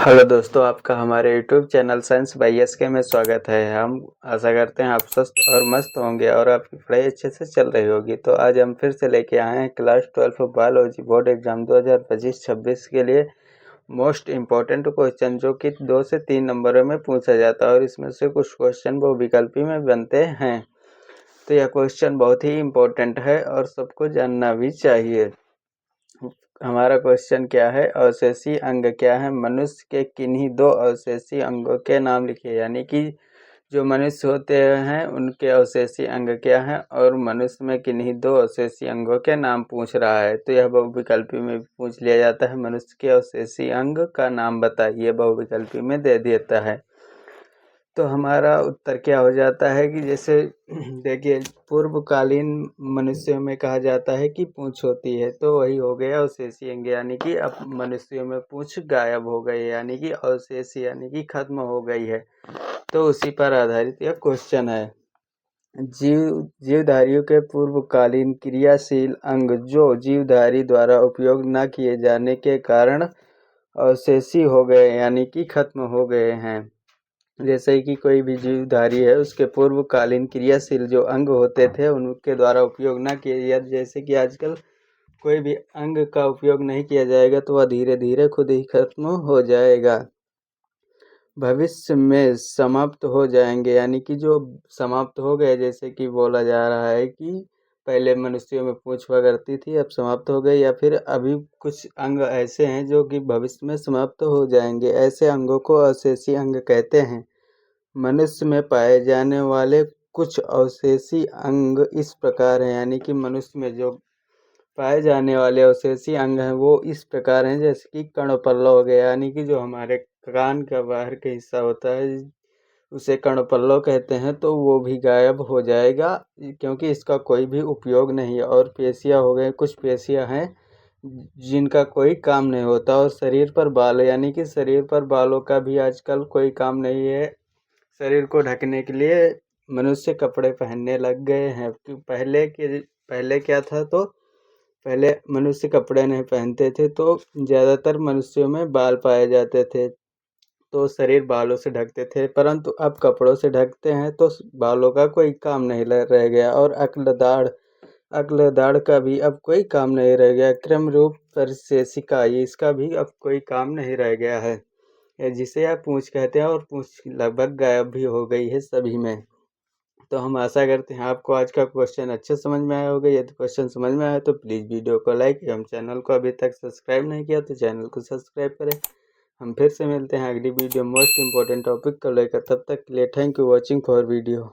Hello दोस्तों, आपका हमारे YouTube channel science by SK में स्वागत है। हम आशा करते हैं आप स्वस्थ और मस्त होंगे और आपकी पढ़ाई अच्छे से चल रही होगी। तो आज हम फिर से लेके आए हैं क्लास 12 बायोलॉजी बोर्ड एग्जाम 2025-26 के लिए मोस्ट इम्पोर्टेंट क्वेश्चन, जो कि 2 से 3 नंबरों में पूछा जाता है और इसमें से कुछ क्वेश्चन वो विकल्पी में बनते हैं। तो यह क्वेश्चन बहुत ही इम्पोर्टेंट है और सबको जानना भी चाहिए। हमारा क्वेश्चन क्या है? अवशेषी अंग क्या है? मनुष्य के किन्हीं 2 अवशेषी अंगों के नाम लिखिए। यानी कि जो मनुष्य होते हैं उनके अवशेषी अंग क्या है और मनुष्य में किन्हीं 2 अवशेषी अंगों के नाम पूछ रहा है। तो यह बहुविकल्पी में भी पूछ लिया जाता है। मनुष्य के अवशेषी अंग का नाम बताइए, बहुविकल्पी में दे देता है। तो हमारा उत्तर क्या हो जाता है कि जैसे देखिए, पूर्वकालीन मनुष्यों में कहा जाता है कि पूंछ होती है, तो वही हो गया अवशेषी अंग। यानी कि अब मनुष्यों में पूंछ गायब हो गई, यानी कि अवशेषी यानी कि खत्म हो गई है। तो उसी पर आधारित यह क्वेश्चन है। जीवधारियों के पूर्वकालीन क्रियाशील अंग जो जीवधारी द्वारा उपयोग न किए जाने के कारण अवशेषी हो गए, यानी कि खत्म हो गए हैं। जैसे कि कोई भी जीवधारी है, उसके पूर्वकालीन क्रियाशील जो अंग होते थे उनके द्वारा उपयोग ना किया जाए। जैसे कि आजकल कोई भी अंग का उपयोग नहीं किया जाएगा तो वह धीरे धीरे खुद ही खत्म हो जाएगा, भविष्य में समाप्त हो जाएंगे। यानी कि जो समाप्त हो गए, जैसे कि बोला जा रहा है कि पहले मनुष्यों में पूंछ हुआ करती थी, अब समाप्त हो गई, या फिर अभी कुछ अंग ऐसे हैं जो कि भविष्य में समाप्त हो जाएंगे। ऐसे अंगों को अवशेषी अंग कहते हैं। मनुष्य में पाए जाने वाले कुछ अवशेषी अंग इस प्रकार हैं। यानी कि मनुष्य में जो पाए जाने वाले अवशेषी अंग हैं वो इस प्रकार हैं, जैसे कि कर्णपल्लव हो गया। यानी कि जो हमारे कान का बाहर का हिस्सा होता है उसे कर्णपल्लव कहते हैं, तो वो भी गायब हो जाएगा क्योंकि इसका कोई भी उपयोग नहीं है। और पेशियाँ हो गए, कुछ पेशियाँ हैं जिनका कोई काम नहीं होता। और शरीर पर बाल, यानी कि शरीर पर बालों का भी आजकल कोई काम नहीं है। शरीर को ढकने के लिए मनुष्य कपड़े पहनने लग गए हैं। पहले क्या था, तो पहले मनुष्य कपड़े नहीं पहनते थे, तो ज़्यादातर मनुष्यों में बाल पाए जाते थे, तो शरीर बालों से ढकते थे। परंतु अब कपड़ों से ढकते हैं तो बालों का कोई काम नहीं रह गया। और अक्ल दाढ़ का भी अब कोई काम नहीं रह गया। क्रम रूप परिशेषिका, इसका भी अब कोई काम नहीं रह गया है, जिसे आप पूंछ कहते हैं। और पूंछ लगभग गायब भी हो गई है सभी में। तो हम आशा करते हैं आपको आज का क्वेश्चन अच्छे समझ में आया होगा। यदि क्वेश्चन समझ में आया तो प्लीज़ वीडियो को लाइक, हम चैनल को अभी तक सब्सक्राइब नहीं किया तो चैनल को सब्सक्राइब करें। हम फिर से मिलते हैं अगली वीडियो मोस्ट इंपॉर्टेंट टॉपिक को लेकर। तब तक के लिए thank you watching for video.